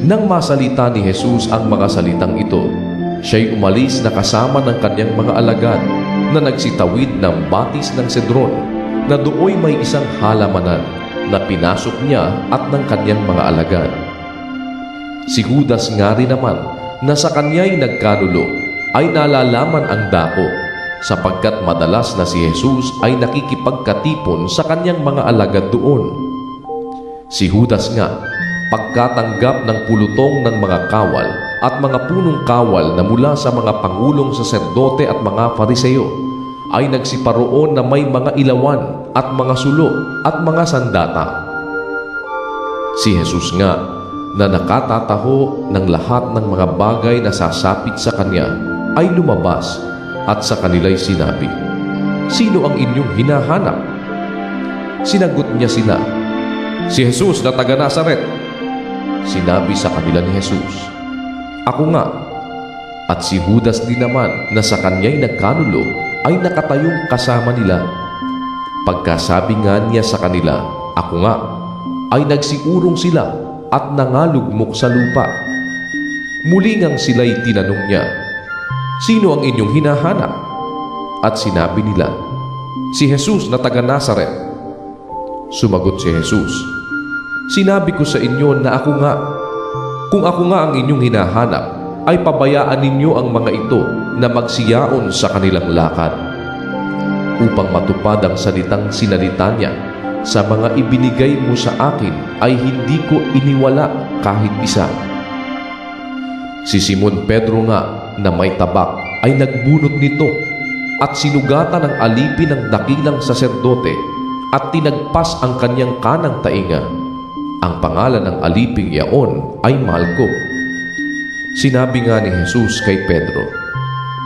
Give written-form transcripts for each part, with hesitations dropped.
Nang masalita ni Jesus ang mga salitang ito, siya'y umalis na kasama ng kanyang mga alagad na nagsitawid ng batis ng Cedron, na dooy may isang halamanan na pinasok niya at ng kanyang mga alagad. Si Judas nga rin naman na sa kanya'y nagkanulo ay nalalaman ang dako, sapagkat madalas na si Jesus ay nakikipagkatipon sa kanyang mga alagad doon. Si Judas nga, pagkatanggap ng pulutong ng mga kawal at mga punong kawal na mula sa mga pangulong saserdote at mga Fariseo, ay nagsiparoon na may mga ilawan at mga sulo at mga sandata. Si Jesus nga, na nakatataho ng lahat ng mga bagay na sasapit sa kanya, ay lumabas at sa kanila'y sinabi, "Sino ang inyong hinahanap?" Sinagot niya sila, "Si Jesus na taga Nazaret." Sinabi sa kanila ni Jesus, "Ako nga." At si Judas din naman na sa kanya'y nagkanulo ay nakatayong kasama nila. Pagkasabi nga niya sa kanila, "Ako nga," ay nagsiurong sila at nangalugmok sa lupa. Muli ngang sila'y tinanong niya, "Sino ang inyong hinahanap?" At sinabi nila, "Si Jesus na taga Nazaret." Sumagot si Jesus, "Sinabi ko sa inyo na ako nga. Kung ako nga ang inyong hinahanap, ay pabayaan ninyo ang mga ito na magsiyaon sa kanilang lakad." Upang matupad ang salitang sinalita niya, "Sa mga ibinigay mo sa akin ay hindi ko iniwala kahit isa." Si Simon Pedro nga na may tabak ay nagbunot nito at sinugatan ng alipin ng dakilang saserdote at tinagpas ang kanyang kanang tainga. Ang pangalan ng aliping yaon ay Malco. Sinabi nga ni Jesus kay Pedro,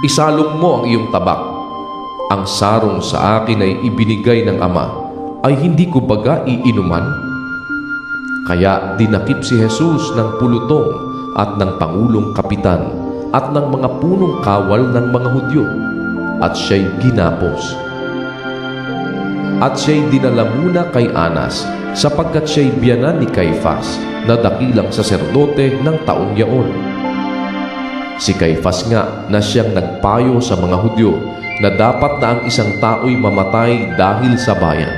"Isalong mo ang iyong tabak. Ang sarong sa akin ay ibinigay ng Ama, ay hindi ko baga iinuman?" Kaya dinakip si Jesus ng pulutong at ng pangulong kapitan at ng mga punong kawal ng mga Hudyo, at siya'y ginapos. At siya'y dinala muna kay Anas, sapagkat siya'y biyanan ni Caifás, na dakilang saserdote ng taong yaon. Si Caifás nga na siyang nagpayo sa mga Hudyo na dapat na ang isang tao'y mamatay dahil sa bayan.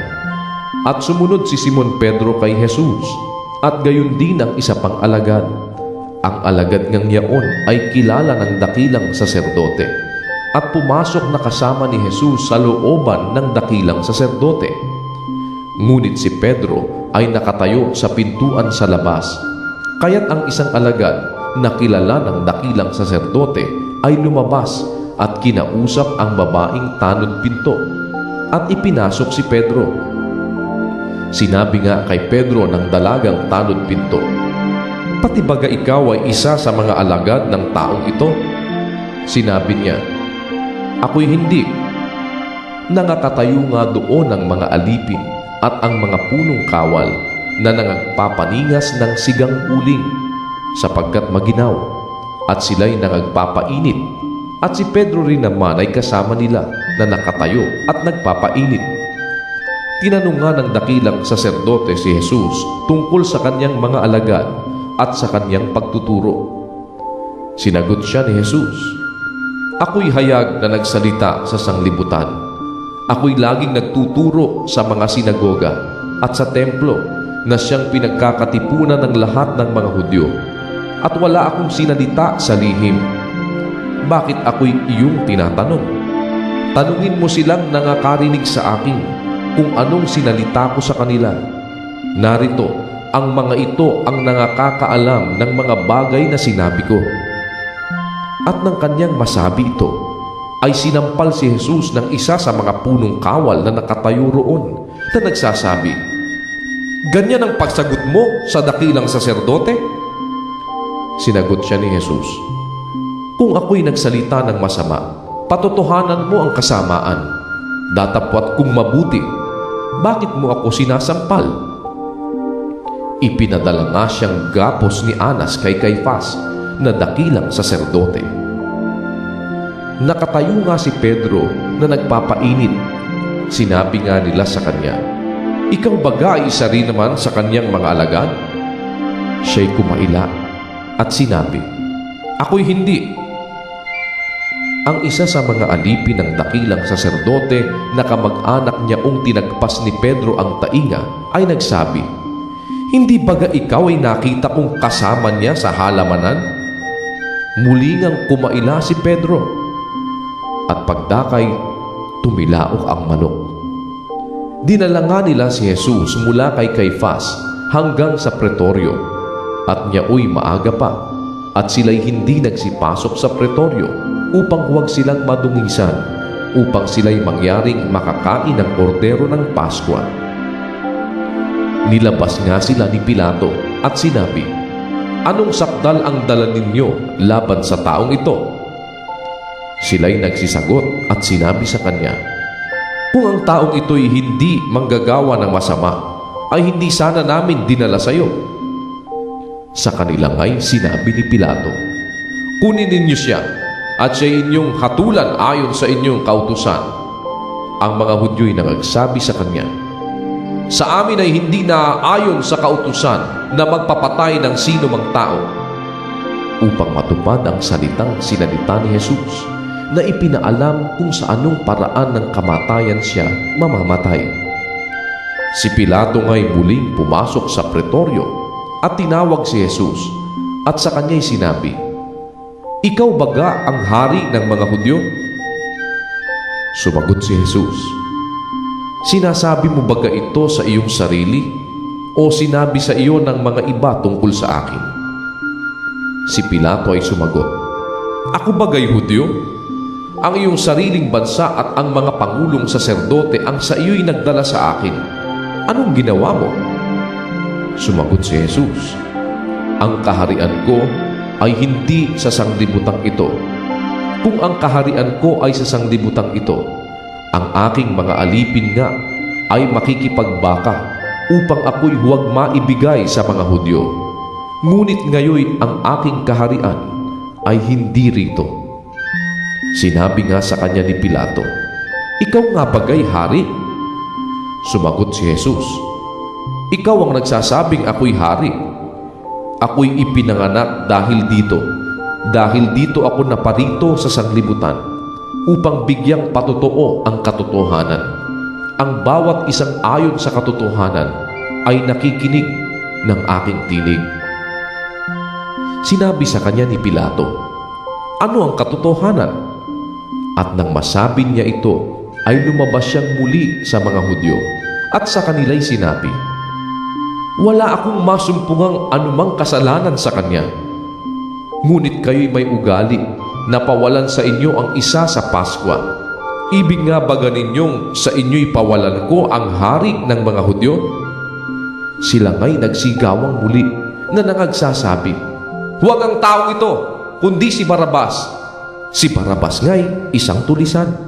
At sumunod si Simon Pedro kay Jesus, at gayon din ang isa pang alagad. Ang alagad ngang yaon ay kilala ng dakilang saserdote, at pumasok na kasama ni Jesus sa looban ng dakilang saserdote. Ngunit si Pedro ay nakatayo sa pintuan sa labas, kaya't ang isang alagad na kilala ng dakilang saserdote ay lumabas at kinausap ang babaeng tanod pinto, at ipinasok si Pedro. Sinabi nga kay Pedro ng dalagang tanod pinto, "Pati baga ikaw ay isa sa mga alagad ng taong ito?" Sinabi niya, "Ako'y hindi." Nangakatayo nga doon ang mga alipin at ang mga punong kawal na nangagpapaningas ng sigang uling, sapagkat maginaw, at sila'y nangagpapainit. At si Pedro rin naman ay kasama nila na nakatayo at nagpapainit. Tinanong nga ng dakilang saserdote si Jesus tungkol sa kanyang mga alagad at sa kanyang pagtuturo. Sinagot siya ni Jesus, "Ako'y hayag na nagsalita sa sanglibutan. Ako'y laging nagtuturo sa mga sinagoga at sa templo na siyang pinagkakatipunan ng lahat ng mga Hudyo, at wala akong sinalita sa lihim. Bakit ako'y iyong tinatanong? Tanungin mo silang nangakarinig sa akin kung anong sinalita ko sa kanila. Narito, ang mga ito ang nangakakaalam ng mga bagay na sinabi ko." At nang kanyang masabi ito, ay sinampal si Jesus ng isa sa mga punong kawal na nakatayo roon, na nagsasabi, "Ganyan ang pagsagot mo sa dakilang saserdote?" Sinagot siya ni Jesus, "Kung ako'y nagsalita ng masama, patotohanan mo ang kasamaan. Datapwat kung mabuti, bakit mo ako sinasampal?" Ipinadala nga siyang gapos ni Anas kay Caifás, na dakilang saserdote. Nakatayo nga si Pedro na nagpapainit. Sinabi nga nila sa kanya, "Ikaw baga ay isa rin naman sa kanyang mga alagad?" Siya'y kumaila at sinabi, "Ako'y hindi." Ang isa sa mga alipin ng dakilang saserdote na kamag-anak niya tinagpas ni Pedro ang tainga ay nagsabi, "Hindi baga ikaw ay nakita kong kasama niya sa halamanan?" Muli ngang kumaila si Pedro, at pagdakay, tumilaok ang manok. Dinala nga nila si Jesus mula kay Caifás hanggang sa pretoryo, at niyaoy maaga pa, at sila'y hindi nagsipasok sa pretoryo upang huwag silang madungisan, upang sila'y mangyaring makakain ng kordero ng Paskwa. Nilabas nga sila ni Pilato at sinabi, "Anong sakdal ang dala ninyo laban sa taong ito?" Sila'y nagsisagot at sinabi sa kanya, "Kung ang taong ito'y hindi manggagawa ng masama, ay hindi sana namin dinala sa iyo." Sa kanila nga'y sinabi ni Pilato, "Kunin ninyo siya at siya inyong hatulan ayon sa inyong kautusan." Ang mga Hudyo'y nagsabi sa kanya, "Sa amin ay hindi naaayon sa kautusan na magpapatay ng sino mang tao." Upang matupad ang salitang sinalita ni Jesus na ipinaalam kung sa anong paraan ng kamatayan siya mamamatay. Si Pilato nga'y muling pumasok sa pretoryo at tinawag si Jesus at sa kanya'y sinabi, "Ikaw baga ang hari ng mga Hudyo?" Sumagot si Jesus, "Sinasabi mo baga ito sa iyong sarili o sinabi sa iyo ng mga iba tungkol sa akin?" Si Pilato ay sumagot, "Ako baga'y Hudyo? Ang iyong sariling bansa at ang mga pangulong saserdote ang sa iyo'y nagdala sa akin. Anong ginawa mo?" Sumagot si Jesus, "Ang kaharian ko ay hindi sa sanglibutang ito. Kung ang kaharian ko ay sa sanglibutang ito, ang aking mga alipin nga ay makikipagbaka upang ako'y huwag maibigay sa mga Hudyo. Ngunit ngayoy ang aking kaharian ay hindi rito." Sinabi nga sa kanya ni Pilato, "Ikaw nga bagay hari?" Sumagot si Jesus, "Ikaw ang nagsasabing ako'y hari. Ako'y ipinanganak dahil dito ako naparito sa sanglibutan upang bigyang patotoo ang katotohanan. Ang bawat isang ayon sa katotohanan ay nakikinig ng aking tinig." Sinabi sa kanya ni Pilato, "Ano ang katotohanan?" At nang masabi niya ito, ay lumabas siyang muli sa mga Hudyo at sa kanila'y sinabi, "Wala akong masumpungang anumang kasalanan sa kanya. Ngunit kayo'y may ugali na pawalan sa inyo ang isa sa Paskwa. Ibig nga baga ninyong sa inyo'y pawalan ko ang hari ng mga Hudyo?" Sila nga'y nagsigawang muli na nangagsasabi, "Huwag ang taong ito, kundi si Barrabas." Si Barrabas nga'y isang tulisan.